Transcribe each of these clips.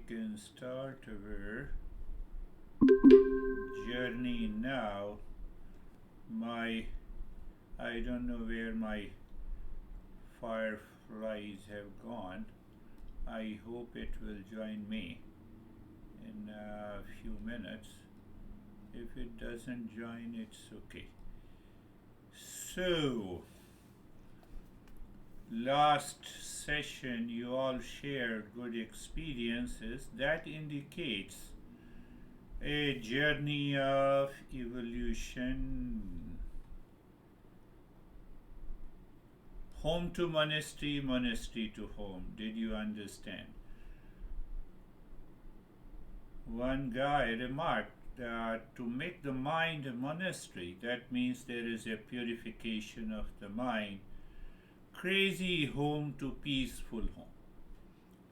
can start our journey now. I don't know where my fireflies have gone. I hope it will join me in a few minutes. If it doesn't join, it's okay. So, last session you all shared good experiences. That indicates a journey of evolution. Home to monastery, monastery to home. Did you understand? One guy remarked that to make the mind a monastery, that means there is a purification of the mind. Crazy home to peaceful home.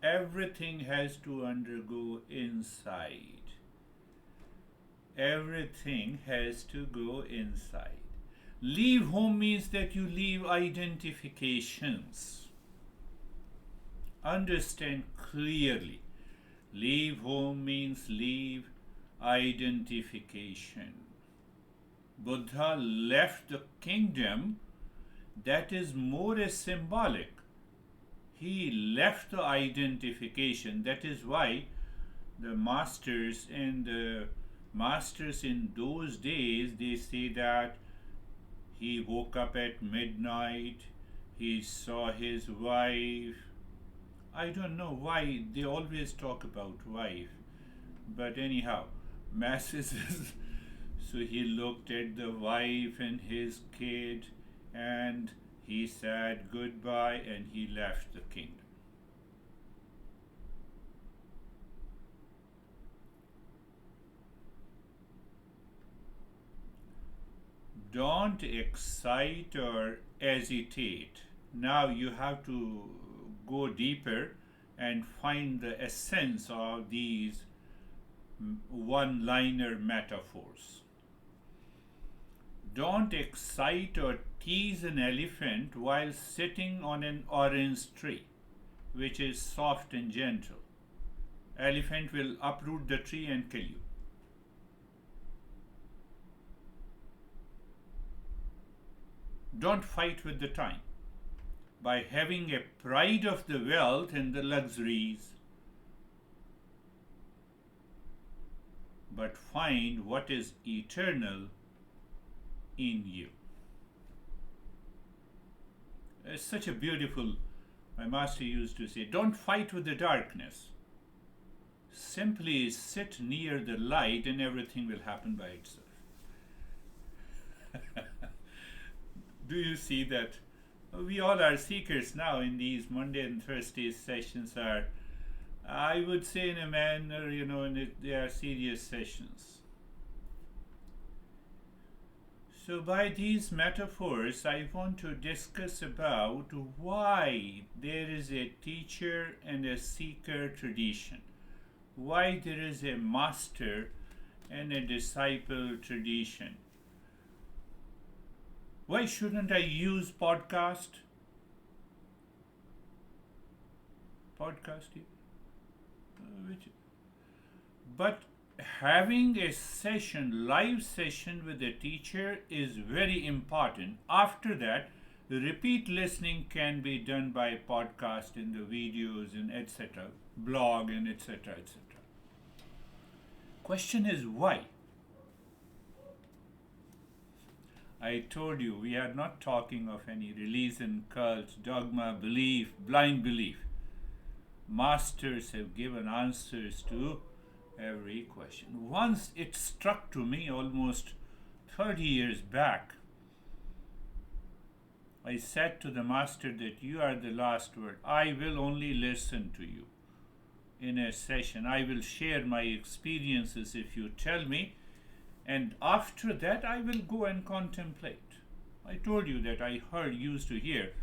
Everything has to undergo inside. Everything has to go inside. Leave home means that you leave identifications. Understand clearly. Leave home means leave identification. Buddha left the kingdom. That is more a symbolic. He left the identification. That is why the masters in those days, they say that he woke up at midnight, he saw his wife. I don't know why they always talk about wife, but anyhow, masses. So he looked at the wife and his kid, and he said goodbye and he left the kingdom. Don't excite or hesitate. Now you have to go deeper and find the essence of these one-liner metaphors. Don't excite or tease an elephant while sitting on an orange tree, which is soft and gentle. Elephant will uproot the tree and kill you. Don't fight with the time by having a pride of the wealth and the luxuries, but find what is eternal in you. It's such a beautiful, my master used to say, don't fight with the darkness. Simply sit near the light and everything will happen by itself. Do you see that? We all are seekers now in these Monday and Thursday sessions are, I would say in a manner, they are serious sessions. So by these metaphors, I want to discuss about why there is a teacher and a seeker tradition. Why there is a master and a disciple tradition. Why shouldn't I use podcast? But having a session, live session with a teacher is very important. After that, repeat listening can be done by podcast in the videos and etc., blog and etc., etc. Question is why? I told you we are not talking of any religion, cult, dogma, belief, blind belief. Masters have given answers to every question. Once it struck to me almost 30 years back. I said to the master that you are the last word. I will only listen to you in a session. I will share my experiences if you tell me. And after that, I will go and contemplate. I told you that I used to hear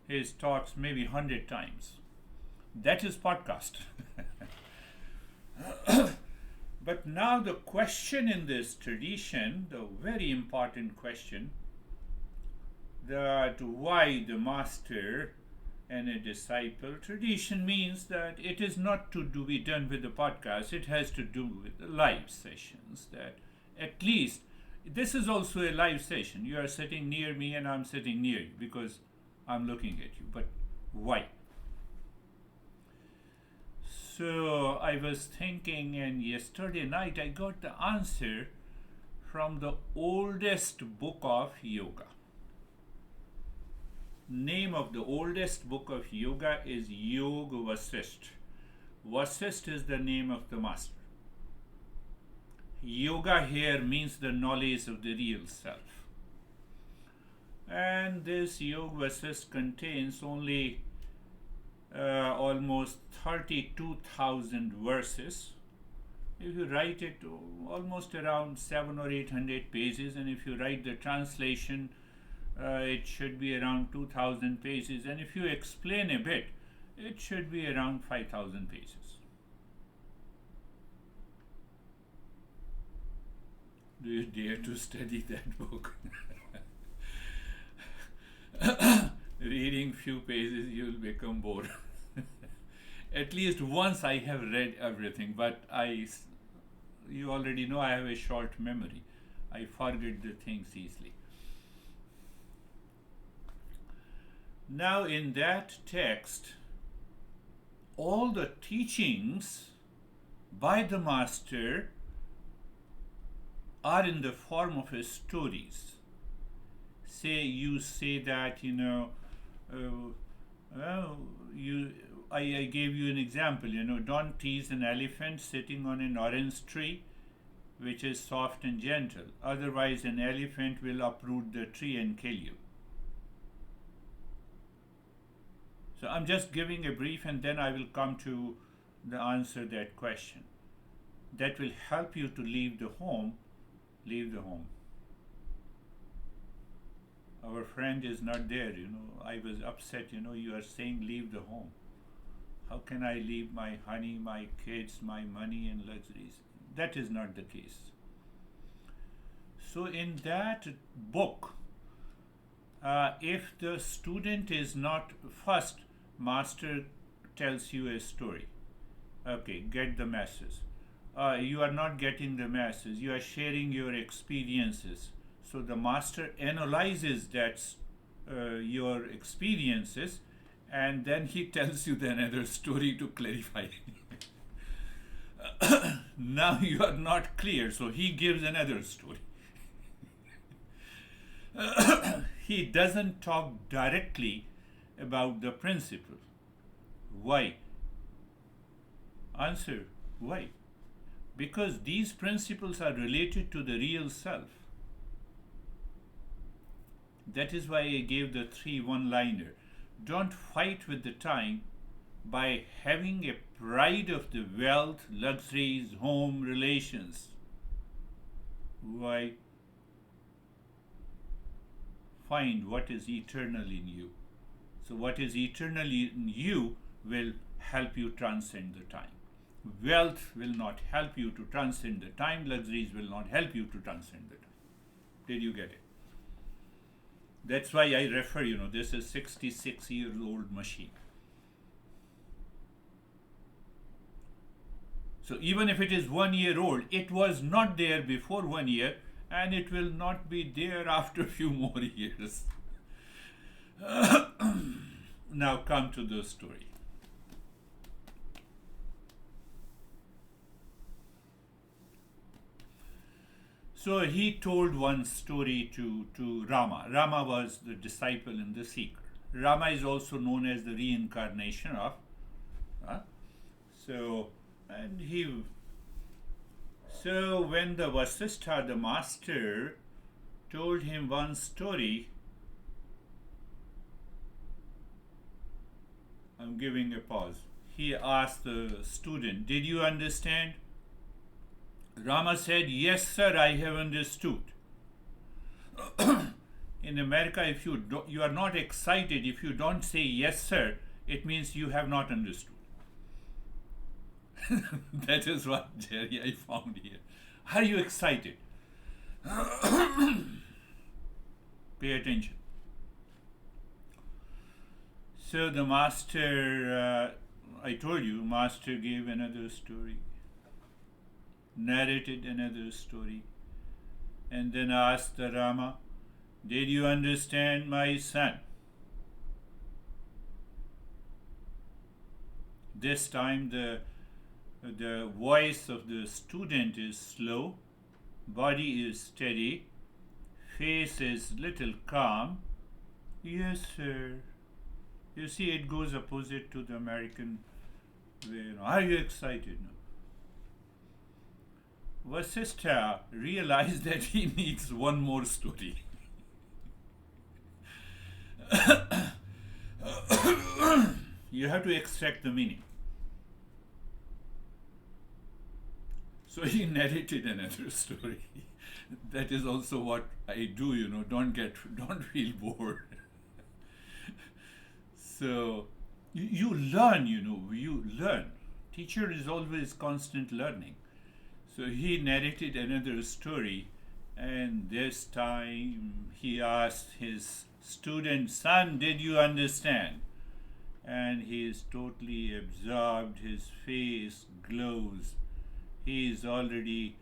his talks maybe 100 times. That is podcast. But now the question in this tradition, the very important question, that why the master and a disciple. Tradition means that it is not to be done with the podcast, it has to do with the live sessions. That at least this is also a live session. You are sitting near me and I'm sitting near you because I'm looking at you. But why? So I was thinking, and yesterday night I got the answer from the oldest book of yoga. Name of the oldest book of yoga is Yoga Vasisht. Vasisht is the name of the master. Yoga here means the knowledge of the real self. And this Yoga Vasisht contains only almost 32,000 verses. If you write it, almost around 700 or 800 pages, and if you write the translation, it should be around 2,000 pages, and if you explain a bit, it should be around 5,000 pages. Do you dare to study that book? Reading few pages, you will become bored. At least once I have read everything, but you already know I have a short memory. I forget the things easily. Now in that text, all the teachings by the master are in the form of stories. You say that, I gave you an example, don't tease an elephant sitting on an orange tree, which is soft and gentle. Otherwise, an elephant will uproot the tree and kill you. So I'm just giving a brief, and then I will come to the answer that question. That will help you to leave the home. Leave the home. Our friend is not there, I was upset, you are saying leave the home. How can I leave my honey, my kids, my money and luxuries? That is not the case. So in that book, if the student is not, first, master tells you a story. Okay, get the message. You are not getting the message. You are sharing your experiences. So the master analyzes that your experiences, and then he tells you another story to clarify. Now you are not clear, so he gives another story. He doesn't talk directly about the principle. Why? Answer, why? Because these principles are related to the real self. That is why I gave the 3 one-liner. Don't fight with the time by having a pride of the wealth, luxuries, home, relations. Why? Find what is eternal in you. So what is eternal in you will help you transcend the time. Wealth will not help you to transcend the time. Luxuries will not help you to transcend the time. Did you get it? That's why I refer, this is 66-year-old machine. So even if it is 1 year old, it was not there before 1 year, and it will not be there after a few more years. Now come to the story. So he told one story to Rama. Rama was the disciple and the seeker. Rama is also known as the reincarnation of. So when the Vasishtha, the master, told him one story, I'm giving a pause. He asked the student, "Did you understand?" Rama said, "Yes, sir, I have understood." In America, if you are not excited, if you don't say yes, sir, it means you have not understood. That is what, Jerry, I found here. Are you excited? Pay attention. So the master, I told you, master gave another story, narrated another story, and then asked the Rama, "Did you understand, my son?" This time the voice of the student is slow, body is steady, face is little calm. "Yes, sir." You see, it goes opposite to the American way. Are you excited? No. Vasishtha realized that he needs one more story. You have to extract the meaning. So he narrated another story. That is also what I do, don't feel bored. So you learn, you learn. Teacher is always constant learning. So he narrated another story, and this time he asked his student, "Son, did you understand?" And he is totally absorbed, his face glows. He is already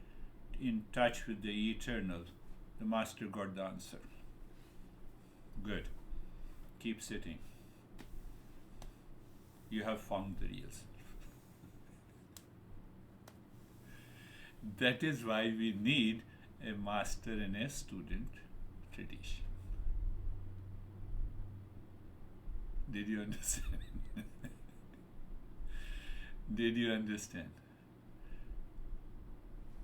in touch with the eternal. The master got the answer. Good. Keep sitting. You have found the real self. That is why we need a master and a student tradition. Did you understand? Did you understand?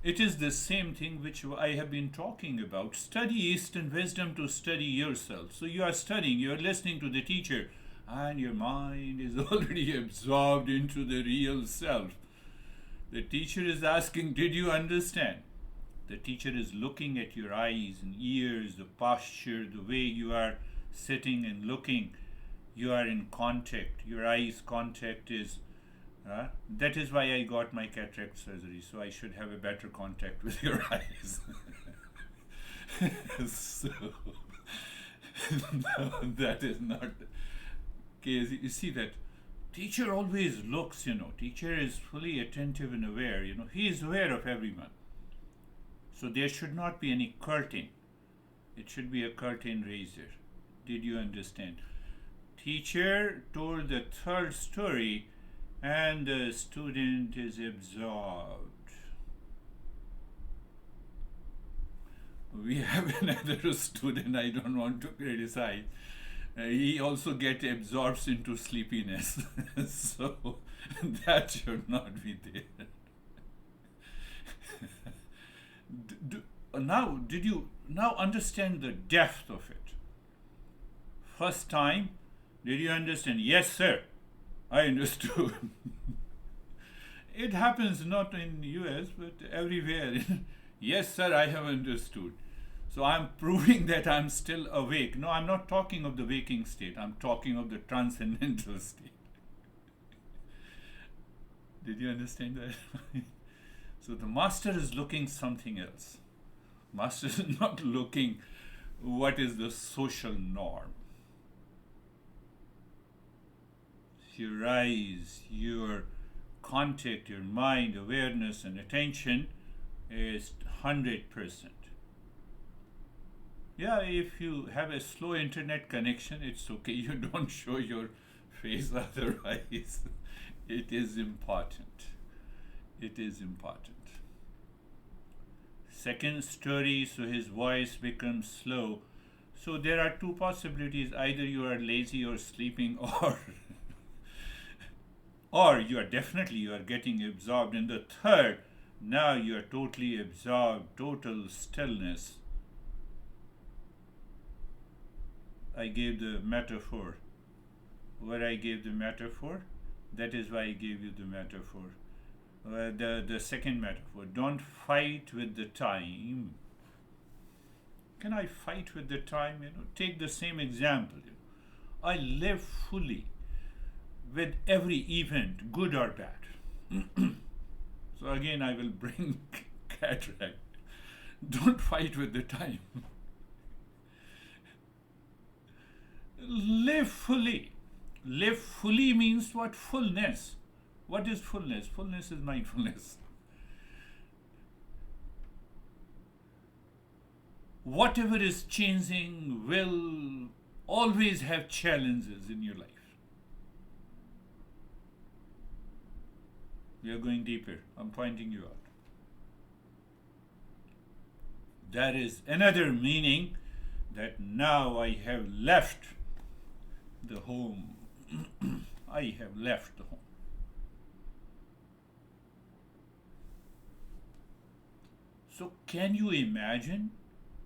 It is the same thing which I have been talking about. Study Eastern wisdom to study yourself. So you are studying, you are listening to the teacher, and your mind is already absorbed into the real self. The teacher is asking, "Did you understand?" The teacher is looking at your eyes and ears, the posture, the way you are sitting and looking. You are in contact. Your eyes contact is that is why I got my cataract surgery, so I should have a better contact with your eyes. So, no, that is not the case. You see that teacher always looks, teacher is fully attentive and aware, he is aware of everyone. So there should not be any curtain. It should be a curtain raiser. Did you understand? Teacher told the third story, and the student is absorbed. We have another student, I don't want to criticize. He also gets absorbed into sleepiness. So that should not be there. Did you now understand the depth of it? First time, did you understand? Yes, sir. I understood. It happens not in US, but everywhere. Yes, sir, I have understood. So I'm proving that I'm still awake. No, I'm not talking of the waking state. I'm talking of the transcendental state. Did you understand that? So the master is looking something else. Master is not looking what is the social norm. Your eyes, your contact, your mind, awareness, and attention is 100%. Yeah, if you have a slow internet connection, it's okay. You don't show your face otherwise. It is important. It is important. Second story, so his voice becomes slow. So there are two possibilities. Either you are lazy or sleeping, or you are getting absorbed. And the third, now you are totally absorbed, total stillness. I gave the metaphor. Where I gave the metaphor, that is why I gave you the metaphor. The second metaphor, don't fight with the time. Can I fight with the time? Take the same example. I live fully with every event, good or bad. So again, I will bring cataract. Don't fight with the time. Live fully. Live fully means what? Fullness. What is fullness? Fullness is mindfulness. Whatever is changing will always have challenges in your life. We are going deeper. I'm pointing you out. That is another meaning that now I have left the home. I have left the home. So can you imagine?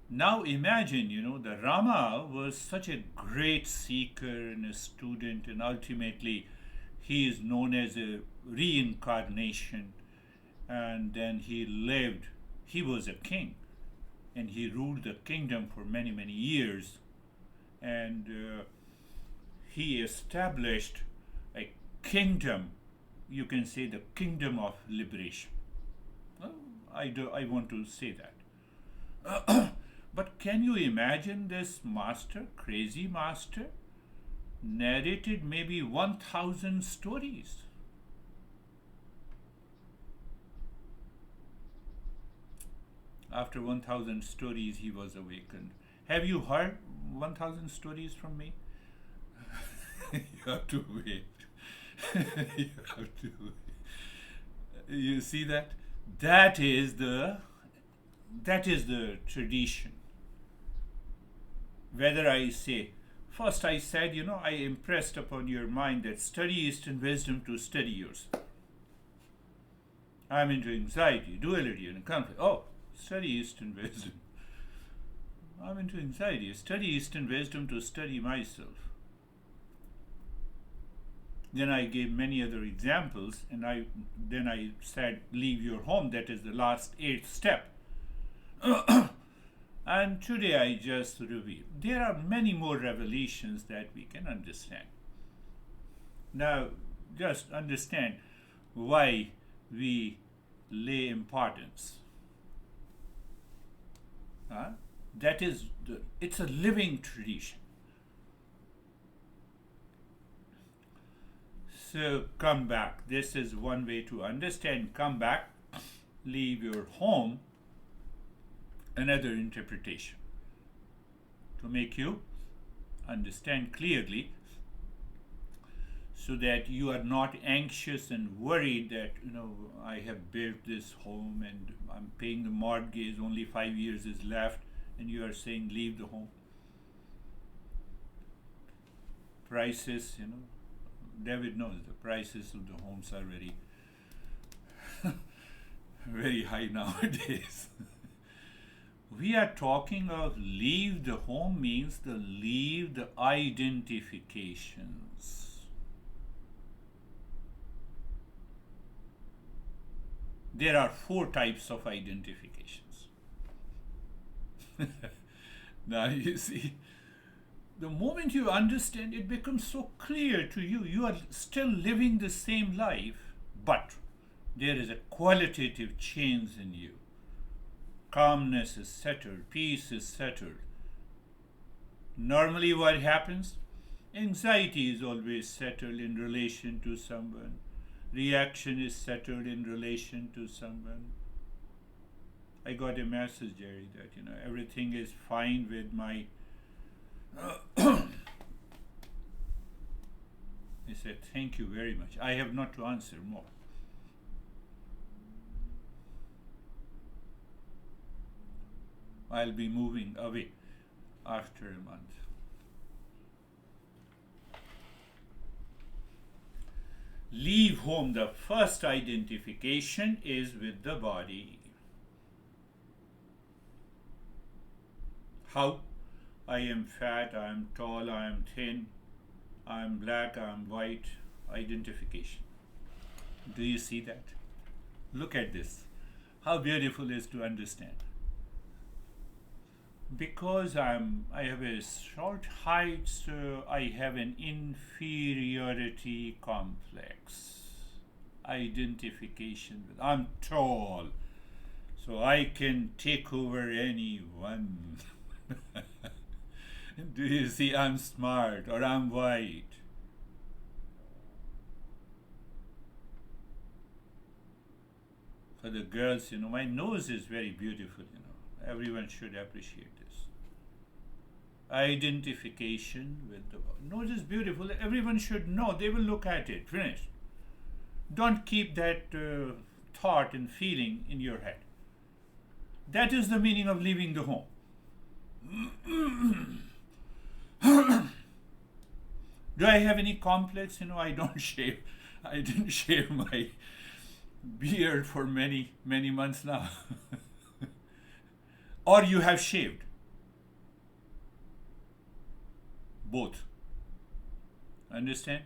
Now imagine, the Rama was such a great seeker and a student, and ultimately he is known as a reincarnation. And then he was a king, and he ruled the kingdom for many, many years. And he established a kingdom, you can say the kingdom of liberation. Well, I want to say that. But can you imagine this master, crazy master, narrated maybe 1,000 stories? After 1,000 stories, he was awakened. Have you heard 1,000 stories from me? You have to wait. You have to wait. You see that? That is the tradition. Whether I say, first I said, I impressed upon your mind that study Eastern wisdom to study yourself. I'm into anxiety, duality, and conflict. Oh, study Eastern wisdom. I'm into anxiety. Study Eastern wisdom to study myself. Then I gave many other examples, and then I said, leave your home. That is the last 8th step. And today I just reveal. There are many more revelations that we can understand. Now, just understand why we lay importance. It's a living tradition. So come back. This is one way to understand. Come back, leave your home. Another interpretation to make you understand clearly, so that you are not anxious and worried that I have built this home and I'm paying the mortgage, only 5 years is left, and you are saying leave the home. Prices, David knows the prices of the homes are very high nowadays. We are talking of leave the home means leave the identifications. There are 4 types of identifications. Now you see, the moment you understand, it becomes so clear to you. You are still living the same life, but there is a qualitative change in you. Calmness is settled, peace is settled. Normally what happens? Anxiety is always settled in relation to someone. Reaction is settled in relation to someone. I got a message, Jerry, that everything is fine with my He said, thank you very much. I have not to answer more. I'll be moving away after a month. Leave home. The first identification is with the body. How? I am fat, I am tall, I am thin, I am black, I am white. Identification. Do you see that? Look at this. How beautiful it is to understand. Because I have a short height, so I have an inferiority complex. Identification with I'm tall, so I can take over anyone. Do you see? I'm smart or I'm white. For the girls, my nose is very beautiful. Everyone should appreciate this. Identification with the nose is beautiful. Everyone should know. They will look at it. Finished. Don't keep that thought and feeling in your head. That is the meaning of leaving the home. Do I have any complex? I don't shave. I didn't shave my beard for many, many months now. Or you have shaved. Both. Understand?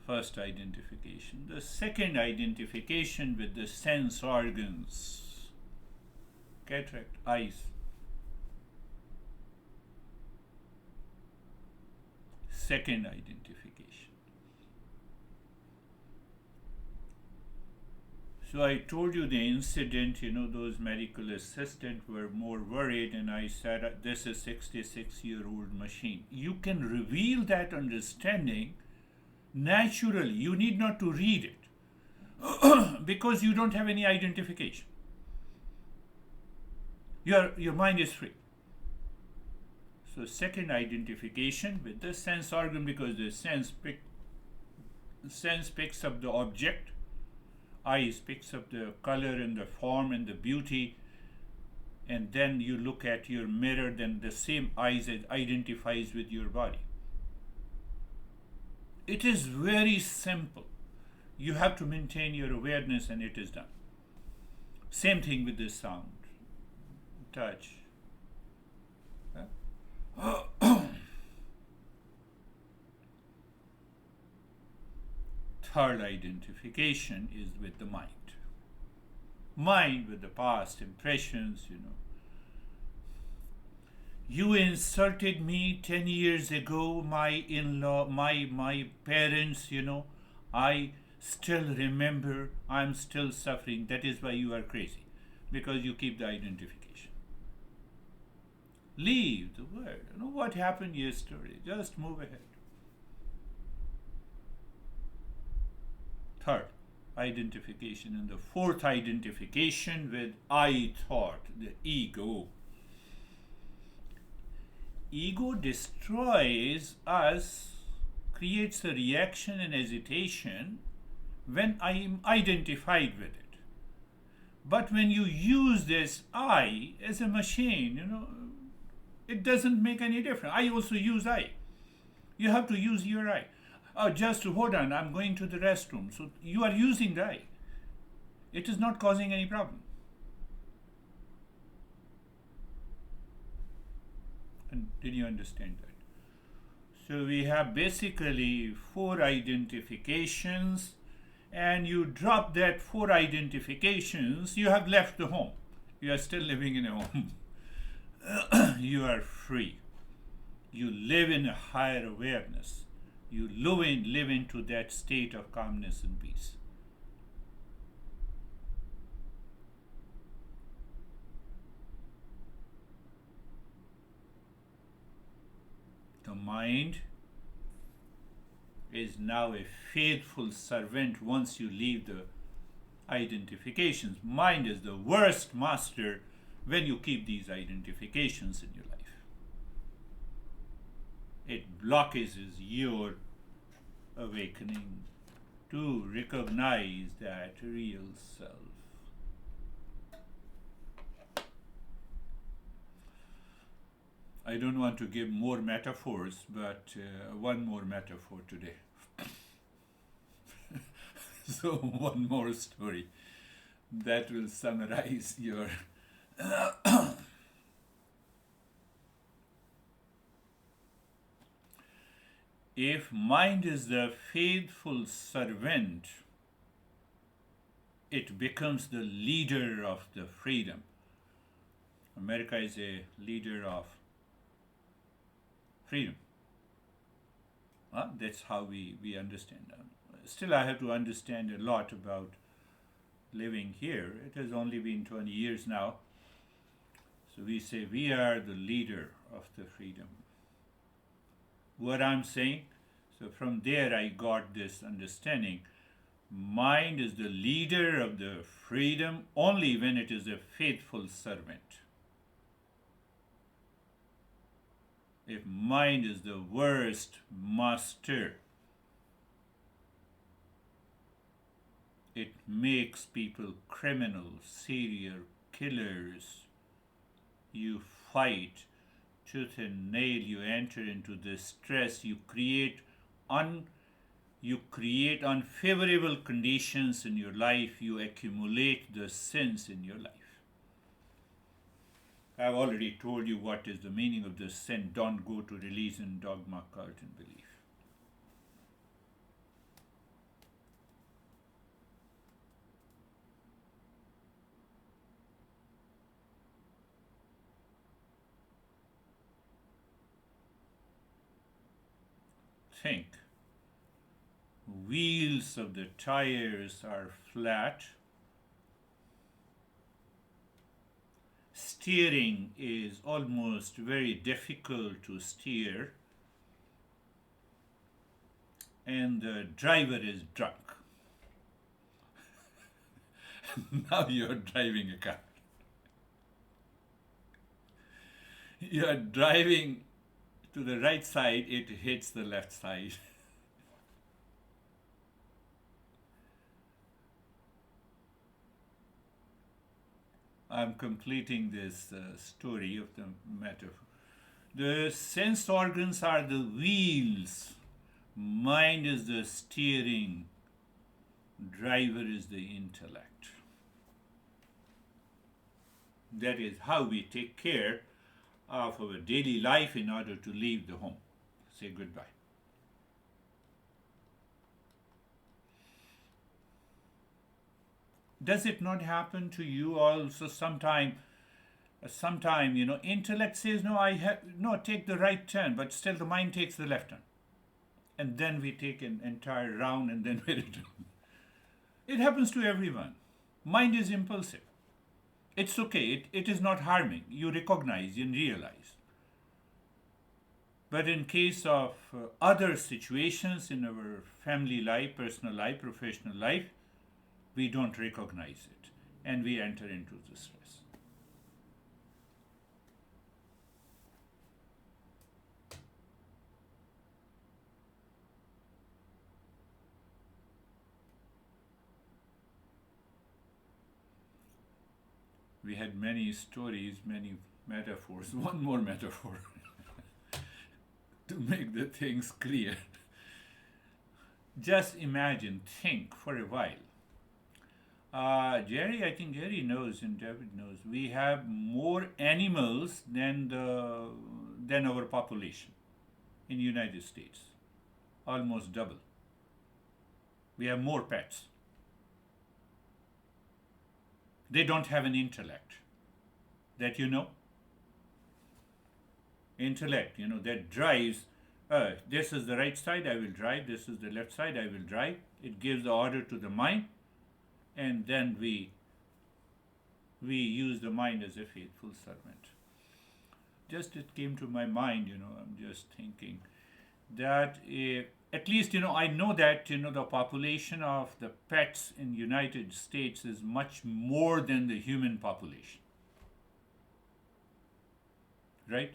First identification. The second identification with the sense organs. Cataract, eyes. Second identification. So I told you the incident, those medical assistants were more worried, and I said, this is a 66-year-old machine. You can reveal that understanding naturally. You need not to read it because you don't have any identification. Your mind is free. So second identification with the sense organ, because the sense picks up the object, eyes picks up the color and the form and the beauty, and then you look at your mirror, then the same eyes identifies with your body. It is very simple. You have to maintain your awareness and it is done. Same thing with the sound, touch. Third identification is with the mind. Mind with the past impressions, You insulted me 10 years ago, my in-law, my parents, I still remember, I'm still suffering. That is why you are crazy, because you keep the identification. Leave the word. What happened yesterday. Just move ahead. Third, identification. And the fourth identification with I thought, the ego. Ego destroys us, creates a reaction and hesitation when I am identified with it. But when you use this I as a machine, it doesn't make any difference. I also use I. You have to use your I. Just hold on, I'm going to the restroom. So you are using the I. It is not causing any problem. And did you understand that? So we have basically 4 identifications, and you drop that 4 identifications, you have left the home. You are still living in a home. You are free. You live in a higher awareness. You live into that state of calmness and peace. The mind is now a faithful servant once you leave the identifications. Mind is the worst master when you keep these identifications in your life. It blocks your awakening to recognize that real self. I don't want to give more metaphors, but one more metaphor today. So one more story that will summarize your if mind is the faithful servant, it becomes the leader of the freedom. America is a leader of freedom. That's how we understand that. Still, I have to understand a lot about living here. It has only been 20 years now. So we say we are the leader of the freedom. What I'm saying, so from there I got this understanding. Mind is the leader of the freedom only when it is a faithful servant. If mind is the worst master, it makes people criminals, serial killers. You fight tooth and nail, you enter into this stress, you create unfavorable conditions in your life, you accumulate the sins in your life. I've already told you what is the meaning of this sin. Don't go to religion, dogma, cult, and belief. Think. Wheels of the tires are flat. Steering is almost very difficult to steer, and the driver is drunk. Now you're driving a car. You're driving to the right side, it hits the left side. I'm completing this story of the metaphor. The sense organs are the wheels, mind is the steering, driver is the intellect. That is how we take care of our daily life in order to leave the home. Say goodbye. Does it not happen to you also sometime? Intellect says no, take the right turn, but still the mind takes the left turn, and then we take an entire round, and then we return. It happens to everyone. Mind is impulsive. It's okay. It is not harming. You recognize and realize. But in case of other situations in our family life, personal life, professional life, we don't recognize it, and we enter into the stress. We had many stories, many metaphors. One more metaphor to make the things clear. Just imagine, think for a while. I think Jerry knows and David knows, we have more animals than our population in the United States. Almost double. We have more pets. They don't have an intellect. That intellect, that drives, this is the right side, I will drive, this is the left side, I will drive. It gives the order to the mind, and then we use the mind as a faithful servant. Just it came to my mind, I'm just thinking that at least, I know that, the population of the pets in United States is much more than the human population. Right?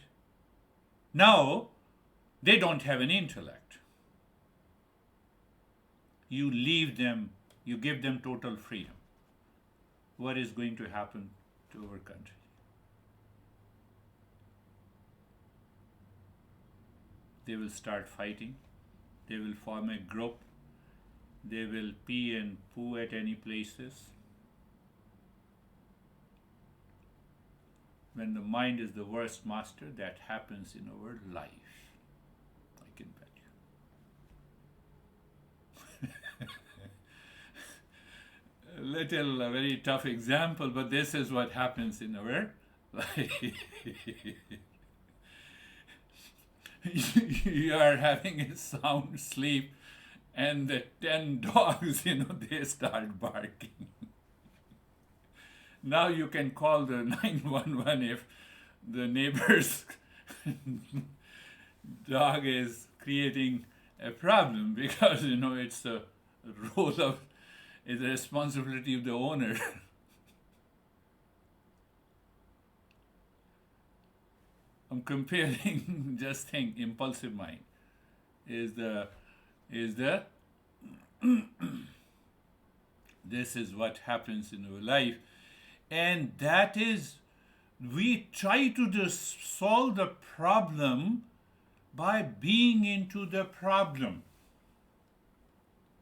Now, they don't have an intellect. You leave them, you give them total freedom. What is going to happen to our country? They will start fighting. They will form a group. They will pee and poo at any places. When the mind is the worst master, that happens in our life. I can bet you. A very tough example, but this is what happens in our life. You are having a sound sleep, and the 10 dogs, they start barking. Now you can call the 911 if the neighbor's dog is creating a problem, because, it's the role of is the responsibility of the owner. I'm comparing just think impulsive mind is the this is what happens in our life, and that is we try to just solve the problem by being into the problem.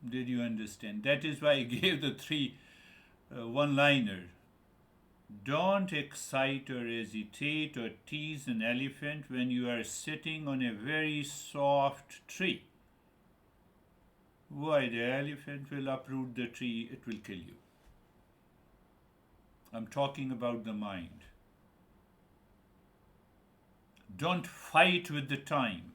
Did you understand? That is why I gave the three one liner. Don't excite or hesitate or tease an elephant when you are sitting on a very soft tree. Why? The elephant will uproot the tree, it will kill you. I'm talking about the mind. Don't fight with the time.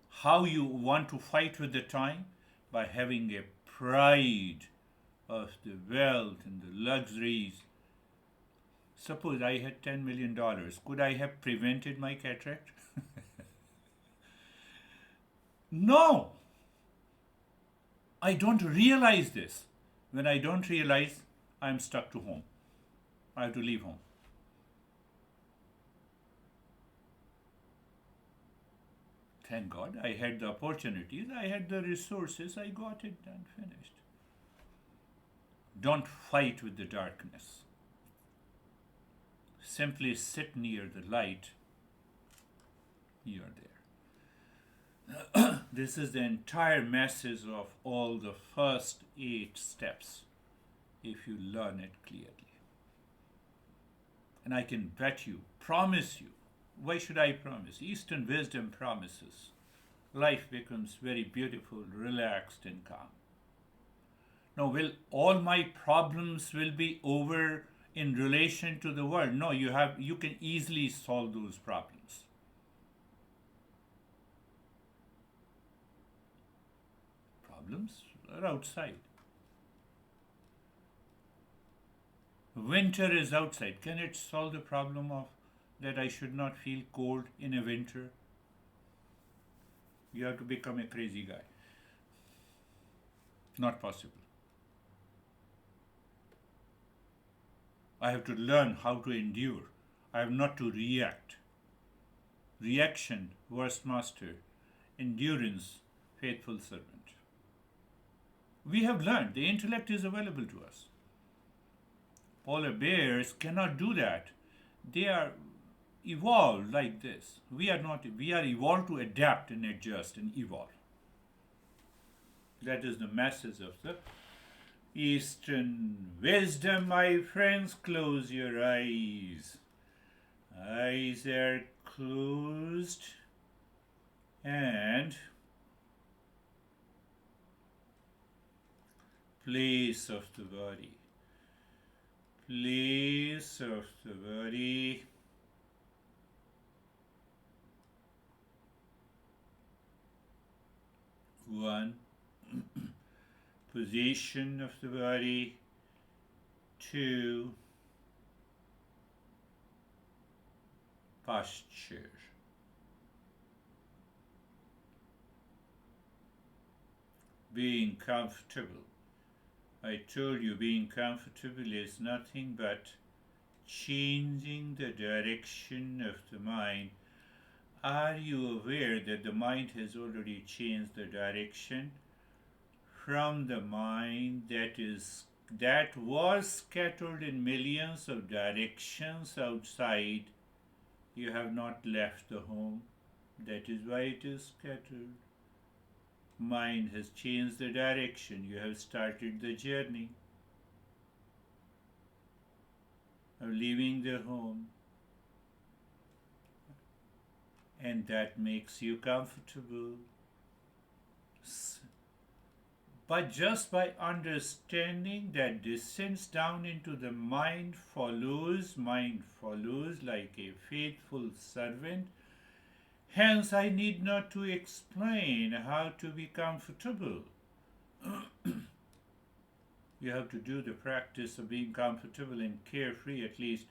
How you want to fight with the time? By having a pride of the wealth and the luxuries. Suppose I had $10 million. Could I have prevented my cataract? No. I don't realize this. When I don't realize, I'm stuck to home. I have to leave home. Thank God I had the opportunities, I had the resources, I got it done, finished. Don't fight with the darkness. Simply sit near the light. You're there. This is the entire message of all the first 8 steps, if you learn it clearly. And I can bet you, promise you, why should I promise? Eastern wisdom promises. Life becomes very beautiful, relaxed, and calm. Now, will all my problems will be over in relation to the world? No, you can easily solve those problems. Problems are outside. Winter is outside. Can it solve the problem of that I should not feel cold in a winter? You have to become a crazy guy. Not possible. I have to learn how to endure. I have not to react. Reaction, worst master. Endurance, faithful servant. We have learned. The intellect is available to us. Polar bears cannot do that. They are evolved like this. We are not. We are evolved to adapt and adjust and evolve. That is the message of the Eastern wisdom, my friends. Close your eyes. Eyes are closed, and place of the body. Place of the body. One. Position of the body. 2. Posture. Being comfortable. I told you being comfortable is nothing but changing the direction of the mind. Are you aware that the mind has already changed the direction from the mind that was scattered in millions of directions outside? You have not left the home. That is why it is scattered. Mind has changed the direction. You have started the journey of leaving the home, and that makes you comfortable. But just by understanding that descends down into the mind follows like a faithful servant. Hence, I need not to explain how to be comfortable. You have to do the practice of being comfortable and carefree at least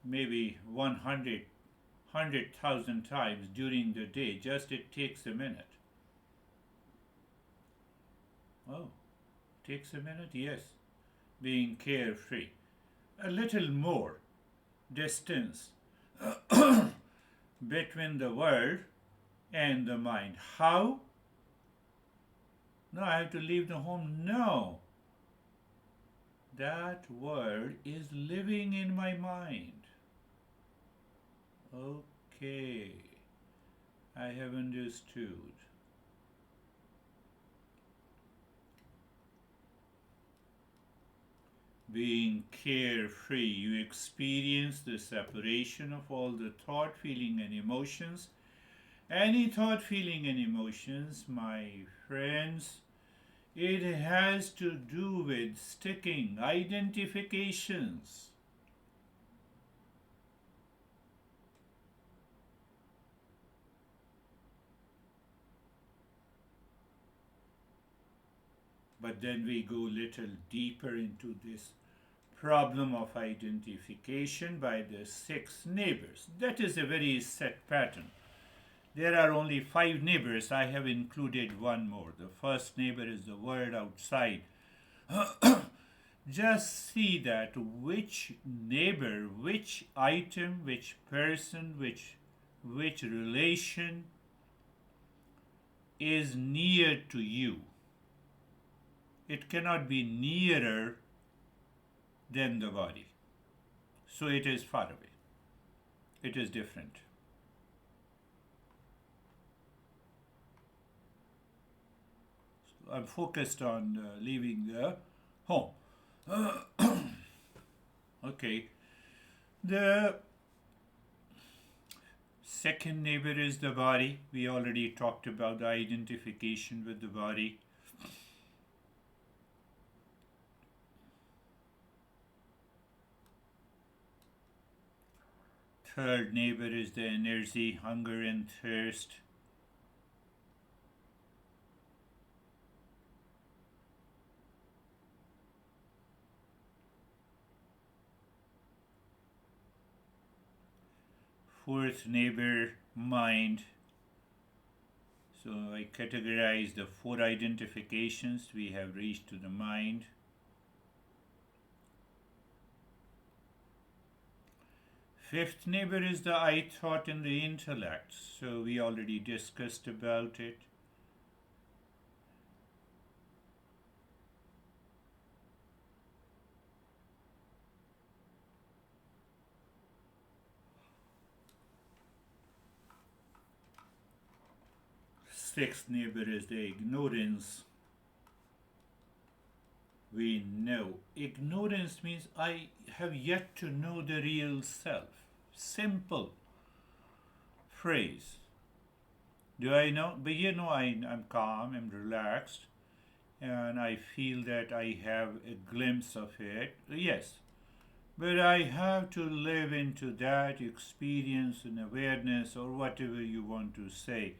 maybe 100,000 times during the day. Just it takes a minute. Oh, Takes a minute? Yes. Being carefree. A little more distance between the world and the mind. How? No, I have to leave the home. No. That word is living in my mind. Okay. I have understood. Being carefree, you experience the separation of all the thought, feeling, and emotions. Any thought, feeling, and emotions, my friends, it has to do with sticking identifications. But then we go little deeper into this problem of identification by the six neighbors. That is a very set pattern. There are only five neighbors. I have included one more. The first neighbor is the world outside. Just see that which neighbor, which item, which person, which relation is near to you. It cannot be nearer than the body. So it is far away. It is different. So I'm focused on leaving the home. Okay. The second neighbor is the body. We already talked about the identification with the body. Third neighbor is the energy, hunger, and thirst. Fourth neighbor, mind. So I categorize the four identifications we have reached to the mind. Fifth neighbor is the I thought and the intellect. So we already discussed about it. Sixth neighbor is the ignorance. We know. Ignorance means I have yet to know the real self. Simple phrase. Do I know? But I'm calm, I'm relaxed, and I feel that I have a glimpse of it. Yes. But I have to live into that experience and awareness, or whatever you want to say,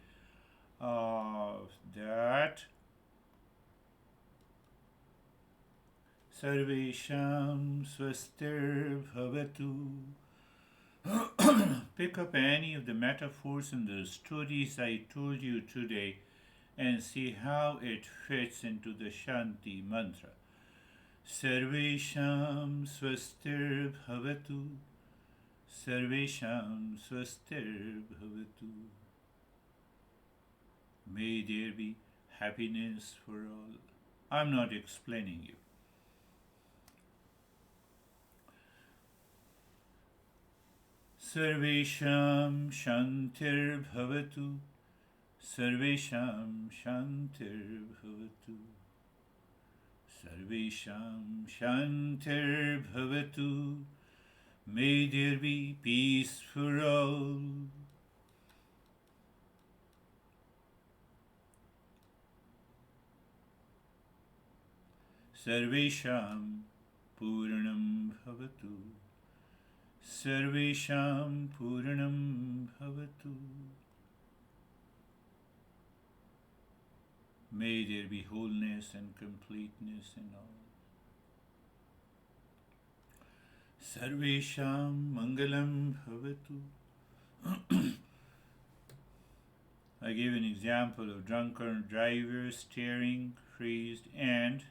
of that. Sarvesham swastir bhavatu. Pick up any of the metaphors and the stories I told you today and see how it fits into the Shanti mantra. Sarvesham swastir bhavatu. Sarvesham swastir bhavatu. May there be happiness for all. I'm not explaining you. Sarvesham shantir bhavatu. Sarvesham shantir bhavatu. Sarvesham shantir bhavatu. May there be peace for all. Sarvesham Purnam Bhavatu. Sarvesham Purnam Bhavatu. May there be wholeness and completeness in all. Sarvesham Mangalam Bhavatu. I gave an example of drunken driver, steering, crazed, and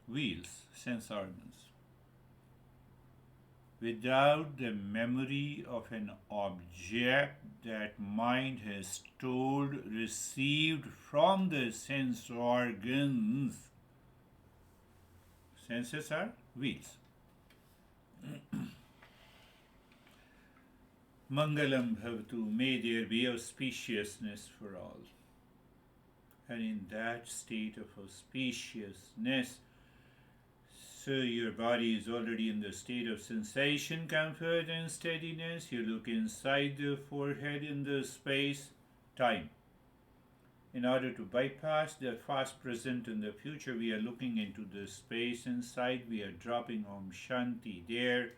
wheels, sense organs. Without the memory of an object that mind has told, received from the sense organs, senses are wheels. Mangalam bhavatu, may there be auspiciousness for all. And in that state of auspiciousness, so your body is already in the state of sensation, comfort, and steadiness. You look inside the forehead in the space, time. In order to bypass the past, present, and the future, we are looking into the space inside. We are dropping Om Shanti there.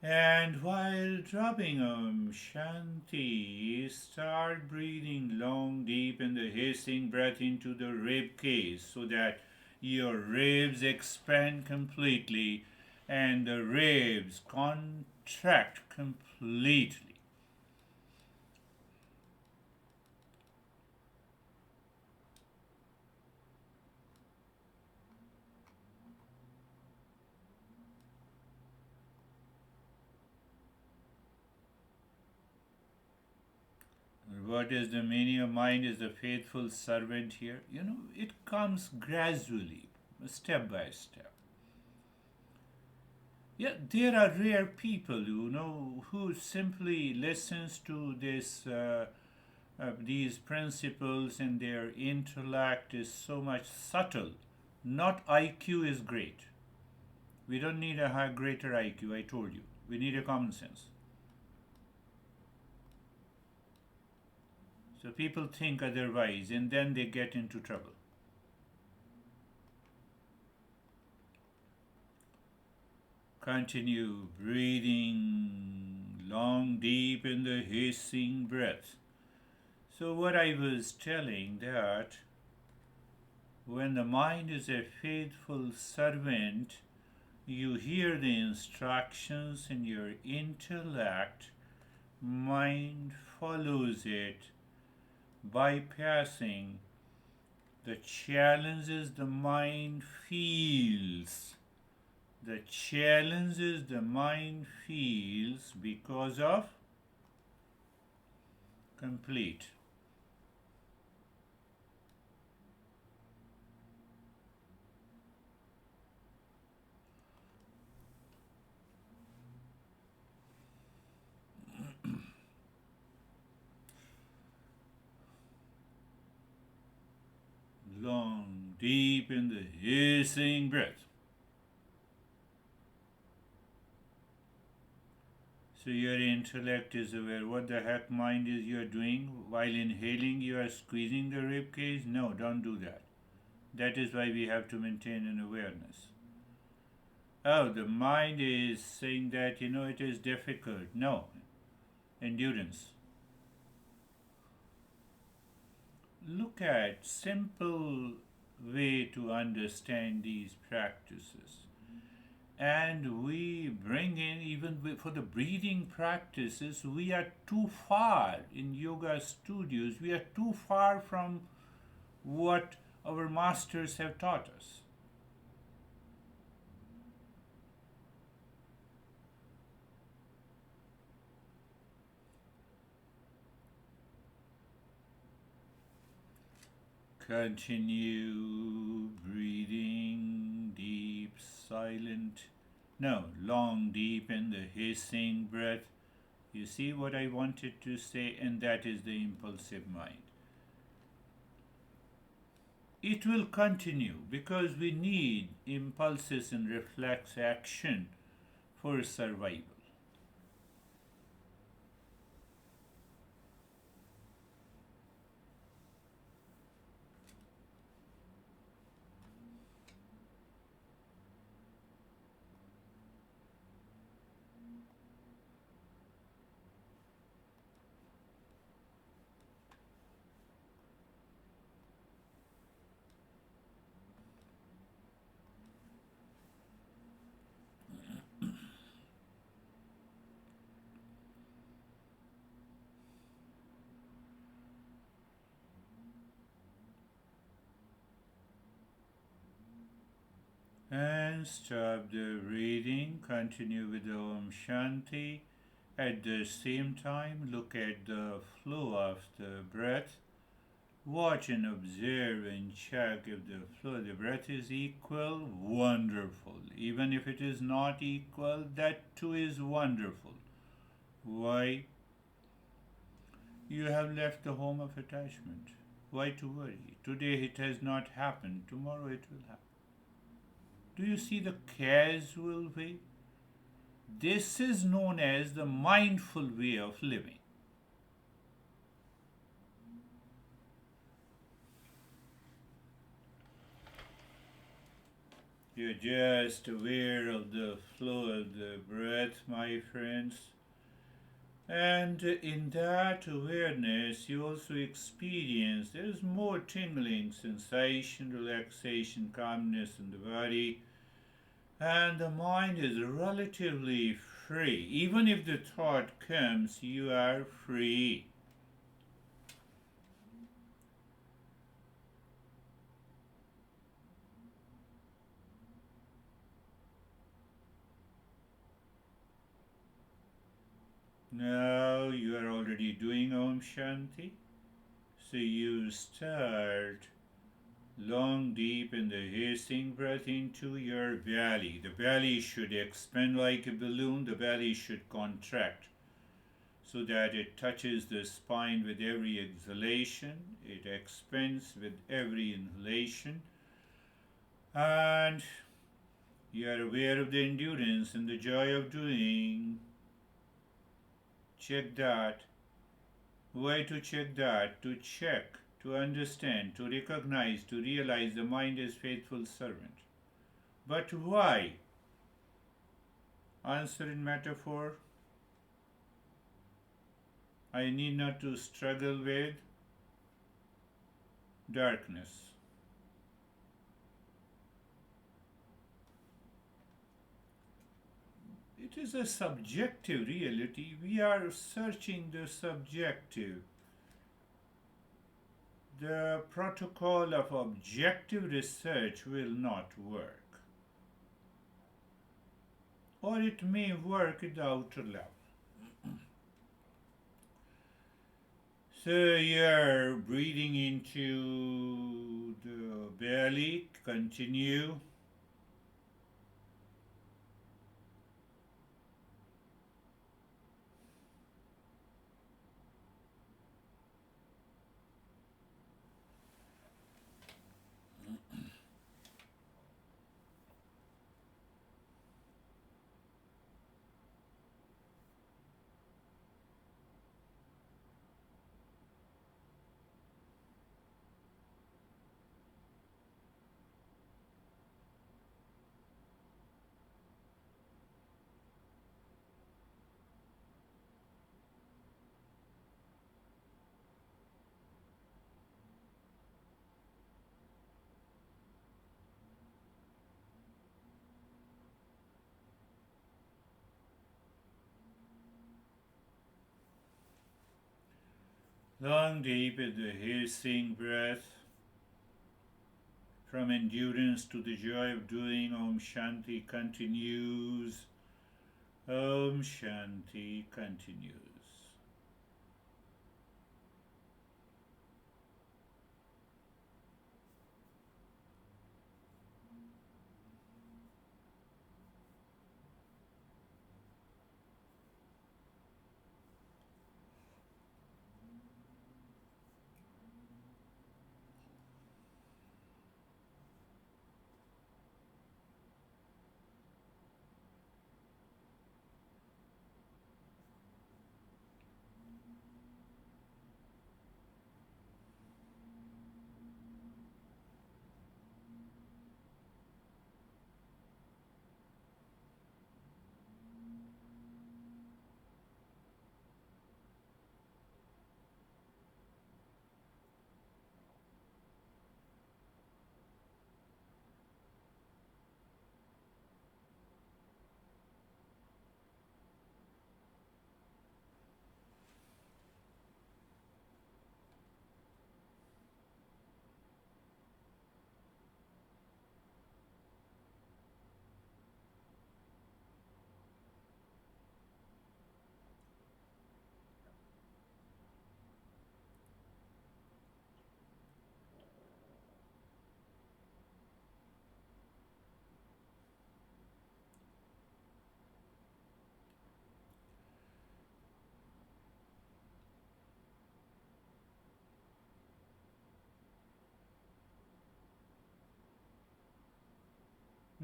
And while dropping Om Shanti, start breathing long, deep in the hissing breath into the rib cage so that your ribs expand completely and the ribs contract completely. What is the meaning of mind is the faithful servant here? It comes gradually, step by step. Yeah, there are rare people, who simply listens to these principles and their intellect is so much subtle. Not IQ is great. We don't need a greater IQ, I told you. We need a common sense. So people think otherwise and then they get into trouble. Continue breathing long, deep in the hissing breath. So what I was telling that when the mind is a faithful servant, you hear the instructions in your intellect, mind follows it, bypassing the challenges the mind feels. The challenges the mind feels because of complete. Long, deep in the hissing breath. So your intellect is aware what the heck mind is you are doing. While inhaling, you are squeezing the rib cage. No, don't do that. That is why we have to maintain an awareness. Oh, the mind is saying that, it is difficult. No, endurance. Look at simple way to understand these practices. And we bring in, even for the breathing practices, we are too far in yoga studios. We are too far from what our masters have taught us. Continue breathing deep, silent. No, long, deep in the hissing breath. You see what I wanted to say, and that is the impulsive mind. It will continue because we need impulses and reflex action for survival. And stop the breathing. Continue with the Om Shanti. At the same time, look at the flow of the breath. Watch and observe and check if the flow of the breath is equal. Wonderful. Even if it is not equal, that too is wonderful. Why? You have left the home of attachment. Why to worry? Today it has not happened. Tomorrow it will happen. Do you see the casual way? This is known as the mindful way of living. You're just aware of the flow of the breath, my friends. And in that awareness, you also experience there's more tingling, sensation, relaxation, calmness in the body, and the mind is relatively free. Even if the thought comes, you are free. Now you are already doing Om Shanti. So you start long, deep in the hissing breath into your belly. The belly should expand like a balloon. The belly should contract so that it touches the spine with every exhalation. It expands with every inhalation. And you are aware of the endurance and the joy of doing. Check that. Why to check that? To check, to understand, to recognize, to realize the mind is faithful servant. But why? Answer in metaphor. I need not to struggle with darkness. It is a subjective reality. We are searching the subjective. The protocol of objective research will not work. Or it may work at the outer level. So you're breathing into the belly. Continue. Long, deep is the hissing breath. From endurance to the joy of doing, Om Shanti continues. Om Shanti continues.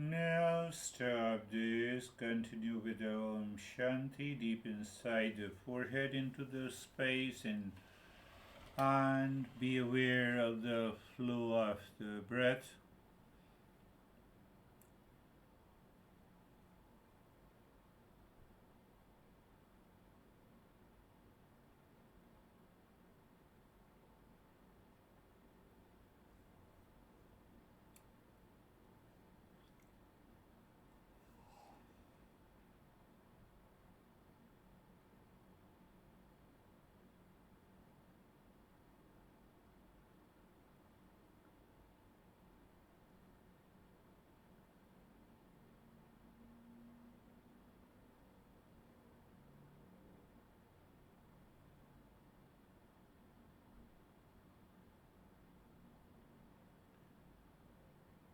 Now stop this. Continue with the Om Shanti deep inside the forehead into the space and be aware of the flow of the breath.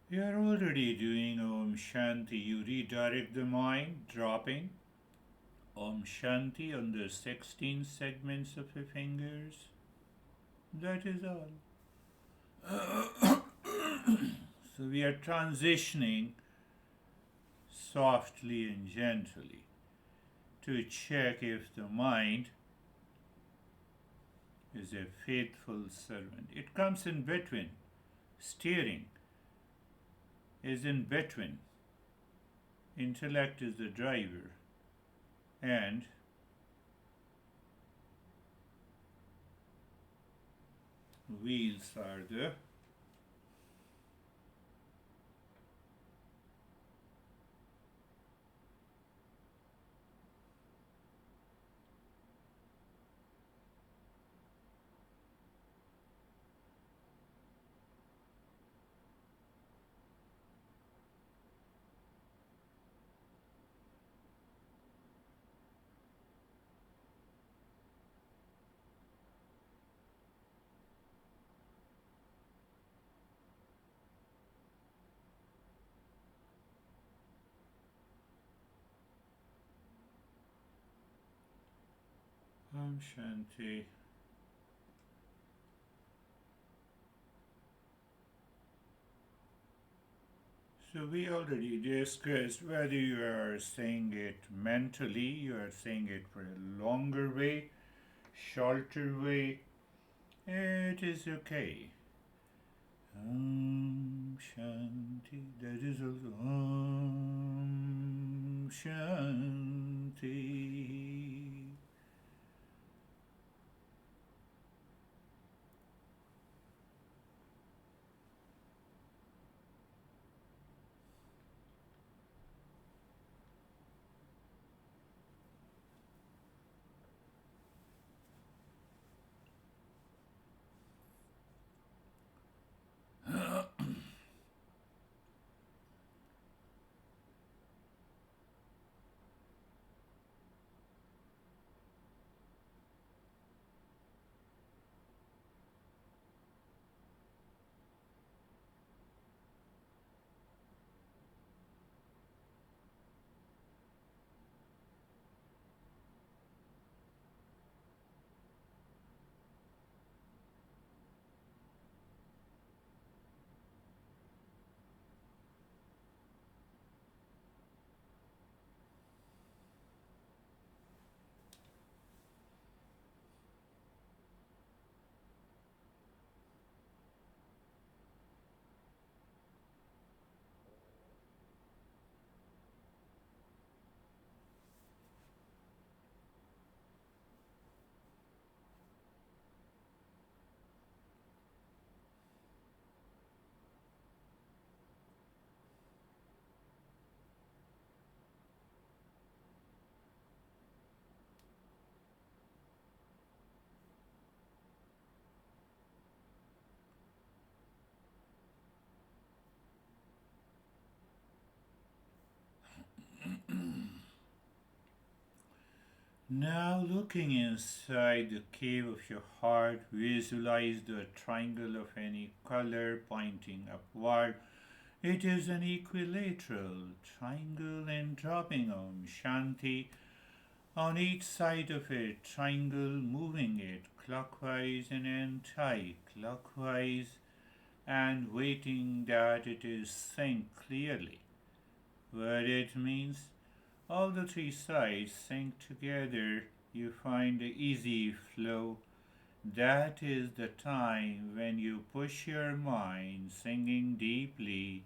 You are already doing Om Shanti. You redirect the mind, dropping Om Shanti on the 16 segments of your fingers. That is all. So we are transitioning softly and gently to check if the mind is a faithful servant. It comes in between. Steering is in between. Intellect is the driver, and wheels are the Om Shanti. So we already discussed whether you are saying it mentally, you are saying it for a longer way, shorter way. It is okay. Om Shanti. That is also Om Shanti. Now, looking inside the cave of your heart, visualize the triangle of any color pointing upward. It is an equilateral triangle and dropping Om Shanti on each side of a triangle, moving it clockwise and anti-clockwise, and waiting that it is synced clearly. What it means? All the three sides sync together. You find the easy flow. That is the time when you push your mind singing deeply.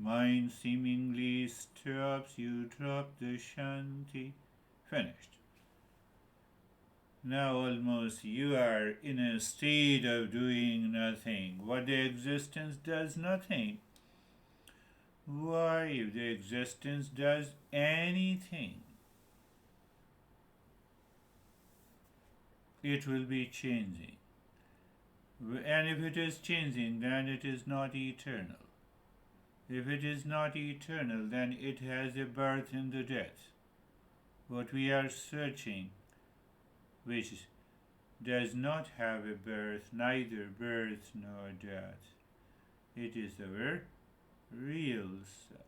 Mind seemingly stops, you drop the shanti. Finished. Now almost you are in a state of doing nothing. What the existence does nothing. Why, if the existence does anything, it will be changing. And if it is changing, then it is not eternal. If it is not eternal, then it has a birth and a death. What we are searching, which does not have a birth, neither birth nor death, it is our real self.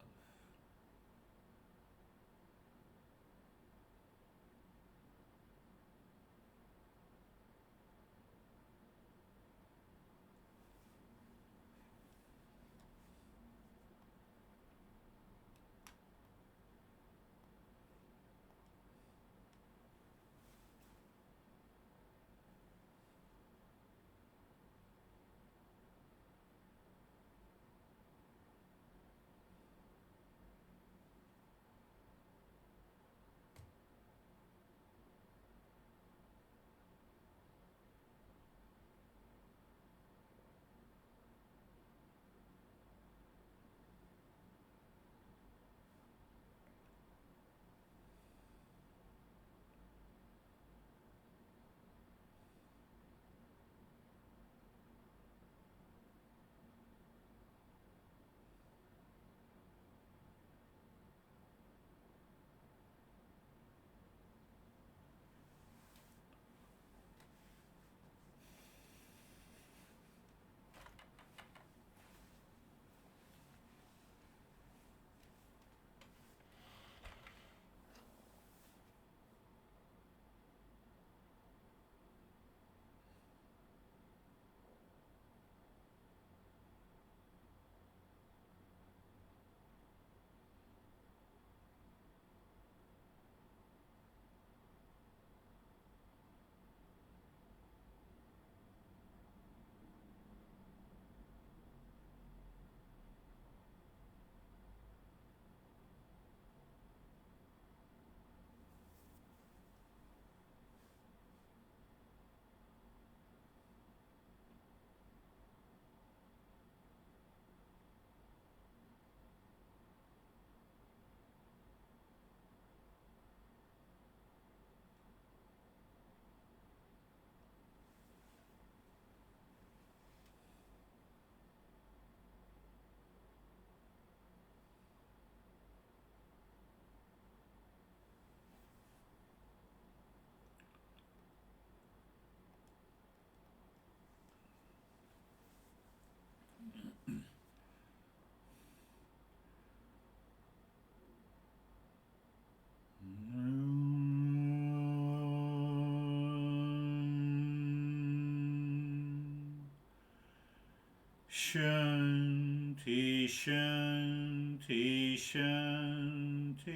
Shanti, Shanti, Shanti.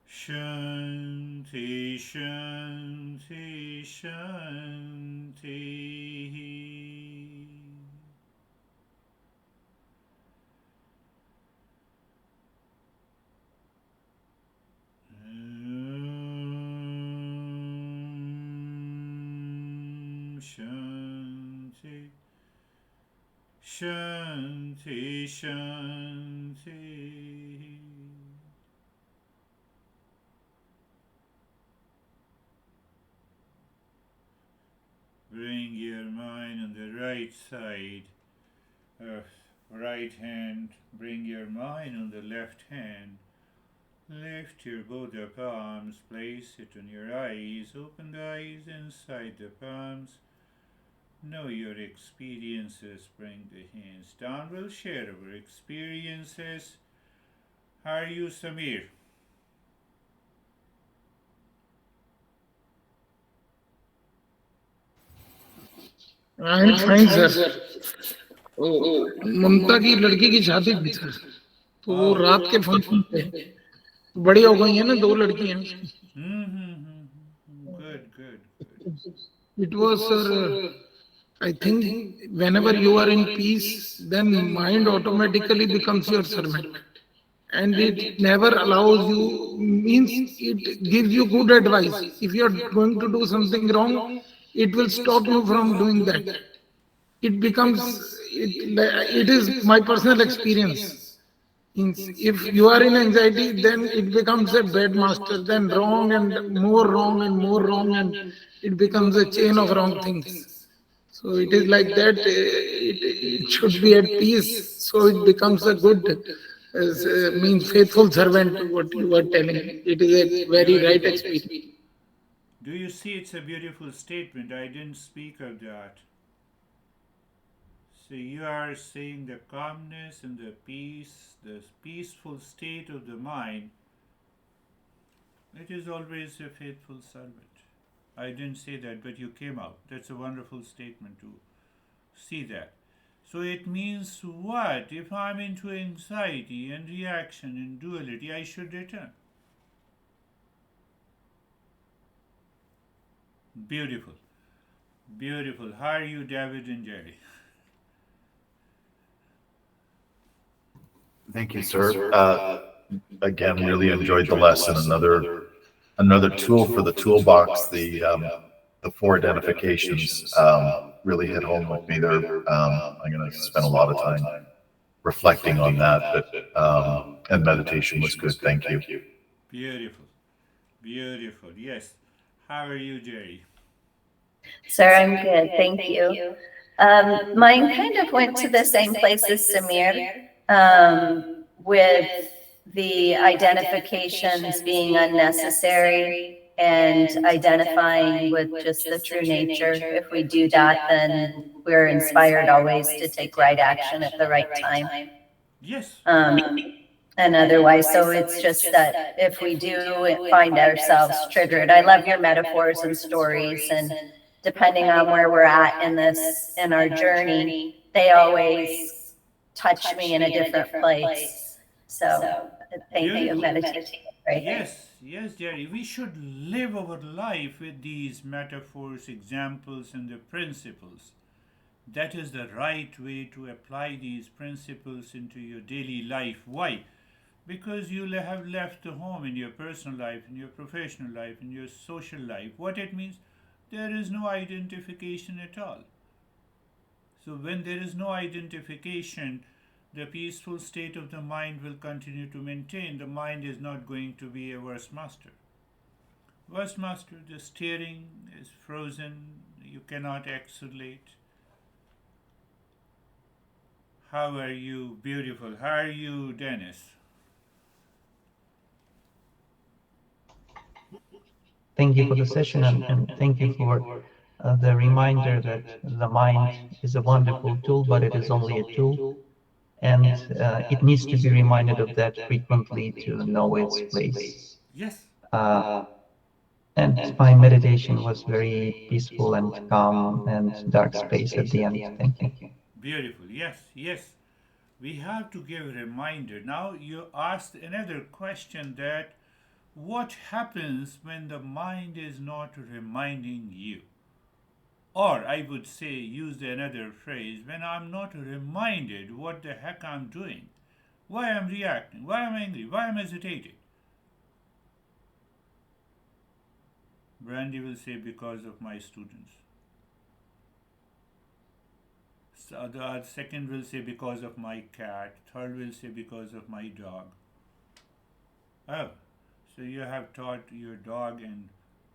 Shanti, Shanti, Shanti. Shanti, Shanti, Shanti. Bring your mind on the right side of right hand. Bring your mind on the left hand. Lift your both the palms, place it on your eyes, open the eyes inside the palms. Know your experiences, bring the hands down. We'll share our experiences. How are you, Samir? I am fine sir. ओ, ममता की लड़की की शादी थी sir, तो वो Oh. रात के फंक्शन पे बड़ी हो गई है ना, दो लड़कियां उसकी। Good, good, good. It was sir, I think whenever you are in peace, then mind automatically becomes your servant, and it never allows you, means it gives you good advice. If you are going to do something wrong, it will stop you from doing that. It becomes, it is my personal experience. Means if you are in anxiety, then it becomes a bad master, then wrong and more wrong and more wrong, and it becomes a chain of wrong things. So it is like that. It should be at peace, so it becomes a good, means faithful servant. What you are telling, it is a very right Beautiful. experience. Do you see it's a beautiful statement? I didn't speak of that. So you are saying the calmness and the peace, the peaceful state of the mind, it is always a faithful servant. I didn't say that, but you came out. That's a wonderful statement to see that. So it means what? If I'm into anxiety and reaction and duality, I should return. Beautiful. Beautiful. How are you, David and Jerry? Thank you, sir. Again, really enjoyed the lesson. Another tool for the toolbox. The four identifications really hit home with me there. I'm going to spend a lot of time reflecting on that, and meditation was good. Thank you. Beautiful. Beautiful. Yes. How are you, Jerry? Sir, I'm good. Thank you. Mine kind of went to the same place as Samir, with the identifications being unnecessary and identifying with just the true nature. If we do that, then we're inspired always to take right action at the right time. Yes. And otherwise, so it's just that if we do find ourselves triggered, I love your metaphors and stories, and depending on where we're at in this, in our journey, they always touch me in a different place. So thank you, Beautiful. meditation. Right. Yes, yes, Jerry. We should live our life with these metaphors, examples, and the principles. That is the right way to apply these principles into your daily life. Why? Because you have left the home in your personal life, in your professional life, in your social life. What it means? There is no identification at all. So, when there is no identification, the peaceful state of the mind will continue to maintain. The mind is not going to be a worse master. Worst master, the steering is frozen, you cannot accelerate. How are you? Beautiful. How are you, Dennis? Thank you for the session, and thank you for the reminder that the mind is a wonderful tool, but it is only a tool, and it needs to be reminded of that frequently to know its place. Yes. Uh, and my meditation was very peaceful and calm and dark space at the end. Thank you. Beautiful. Yes, yes. We have to give a reminder. Now, you asked another question that what happens when the mind is not reminding you? Or I would say, use another phrase, when I'm not reminded what the heck I'm doing, why I'm reacting, why I'm angry, why I'm hesitating. Brandy will say, because of my students. So the second will say, because of my cat. Third will say, because of my dog. Oh, so you have taught your dog and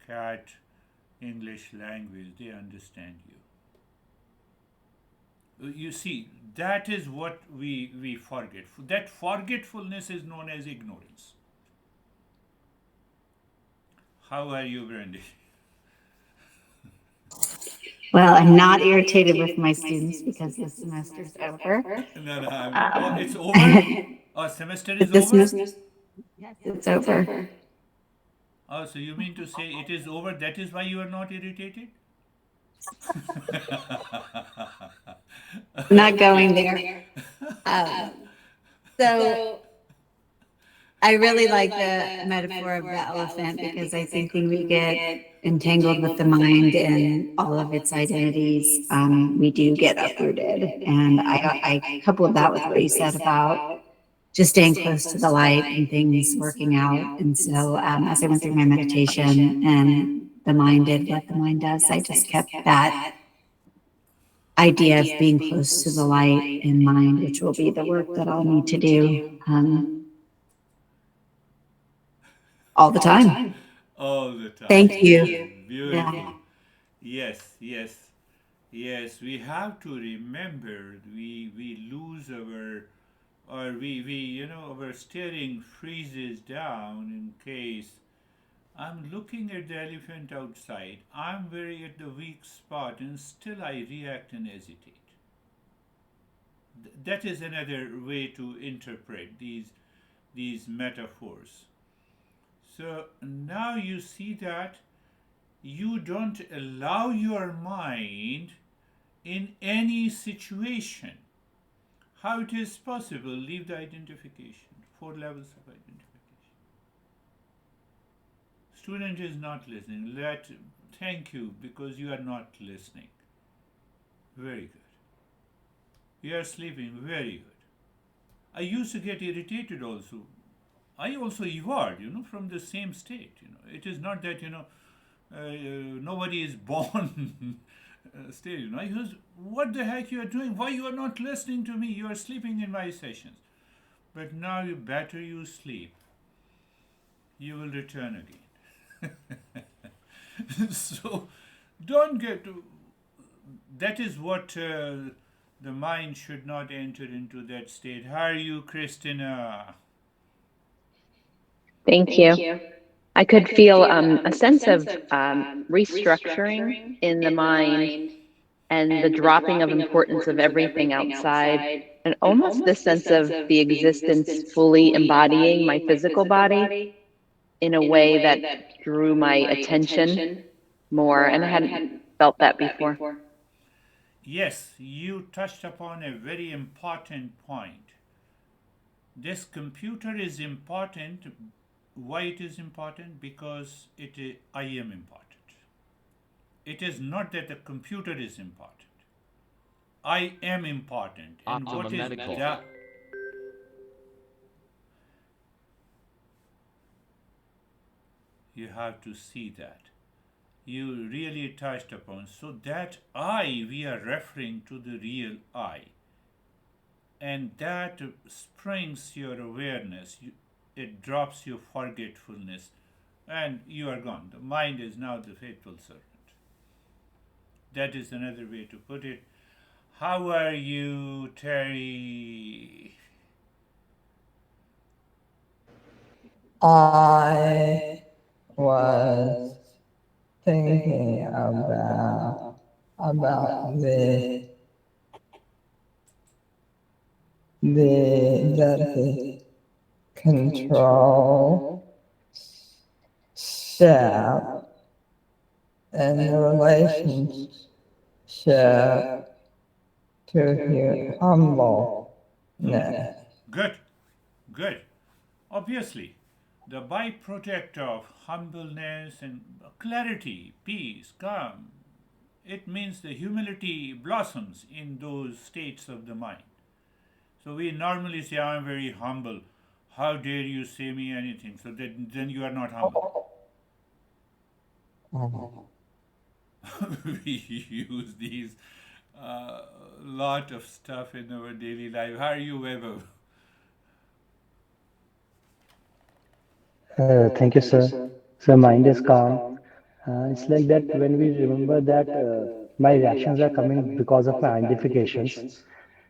cat English language, they understand you. You see, that is what we forget. That forgetfulness is known as ignorance. How are you, Brandy? Well, I'm not irritated with my students because the semester's over. No, no, oh, it's Um, over? Oh, semester is the over? semester, yes, it's over. Oh, so you mean to say it is over? That is why you are not irritated? I'm not Okay. going there. Um, so I really like the metaphor of the elephant because I think when we get entangled with the mind and all of its identities, we do get uprooted. And I coupled that with what you said about just staying close to the light and things working out. And so as I went through my meditation and the mind did what the mind does, I just kept that idea of being close to the light in mind, which will be the work that I'll need to do all the time. All the time. Thank you. Beautiful. Yeah. Yes, yes, yes. We have to remember we lose our, or our steering freezes down in case I'm looking at the elephant outside. I'm very at the weak spot and still I react and hesitate. That is another way to interpret these metaphors. So now you see that you don't allow your mind in any situation. How it is possible? Leave the identification. 4 levels of identification. Student is not listening. Thank you because you are not listening. Very good. You are sleeping. Very good. I used to get irritated also. I also evolved, from the same state. It is not that nobody is born state. I was, what the heck you are doing? Why you are not listening to me? You are sleeping in my sessions. But now, better you sleep, you will return again. So, don't get to. That is what the mind should not enter into that state. How are you, Christina? Thank you. I could feel a sense of restructuring in the mind and the dropping of importance of everything outside, and almost this sense of the existence fully embodying my physical body in a way that drew my attention more. And I hadn't felt that before. Yes, you touched upon a very important point. This computer is important. Why it is important? Because I am important. It is not that the computer is important. I am important. And what is that? You have to see that. You really touched upon. So that I, we are referring to the real I. And that springs your awareness. It drops your forgetfulness. And you are gone. The mind is now the faithful servant. That is another way to put it. How are you, Terry? I was thinking about the control step and the relationship to humbleness. Good, good. Obviously, the byproduct of humbleness and clarity, peace, calm, it means the humility blossoms in those states of the mind. So we normally say, I am very humble. How dare you say me anything? So then you are not humble. We use these lot of stuff in our daily life. How are you, Weber? Thank you, sir. So mind is calm. It's like that when we remember that my reactions are coming because of my identifications,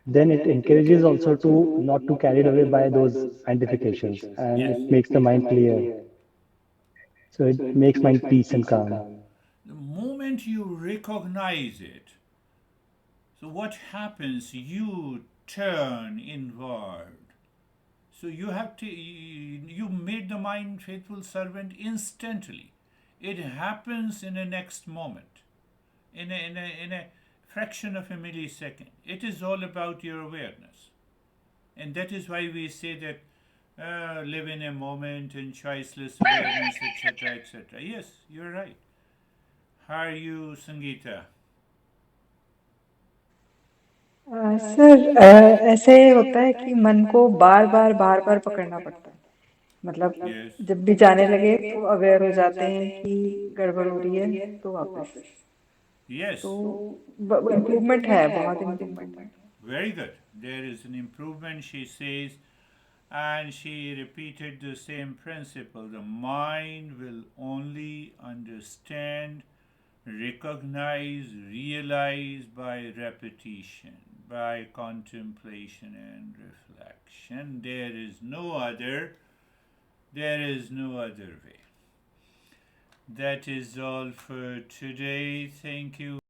then it encourages also to not to carried away by those identifications, and Yes. it makes the mind clear. So it makes mind peace and calm. The moment moment you recognize it, so what happens? You turn inward. So you made the mind faithful servant instantly. It happens in a next moment, in a fraction of a millisecond. It is all about your awareness. And that is why we say that live in a moment and choiceless awareness, etc., etc. Yes, you're right. How are you, Sangeeta? Sir ऐसे होता है कि मन को बार बार पकड़ना पड़ता है। मतलब Yes. जब भी जाने लगे तो अवेयर हो जाते हैं कि गड़बड़ हो रही है तो वापस। Yes. तो इम्प्रूवमेंट है, बहुत इम्प्रूवमेंट है। Very good. There is an improvement, she says, and she repeated the same principle. The mind will only understand, recognize, realize by repetition, by contemplation and reflection. There is no other way. That is all for today. Thank you.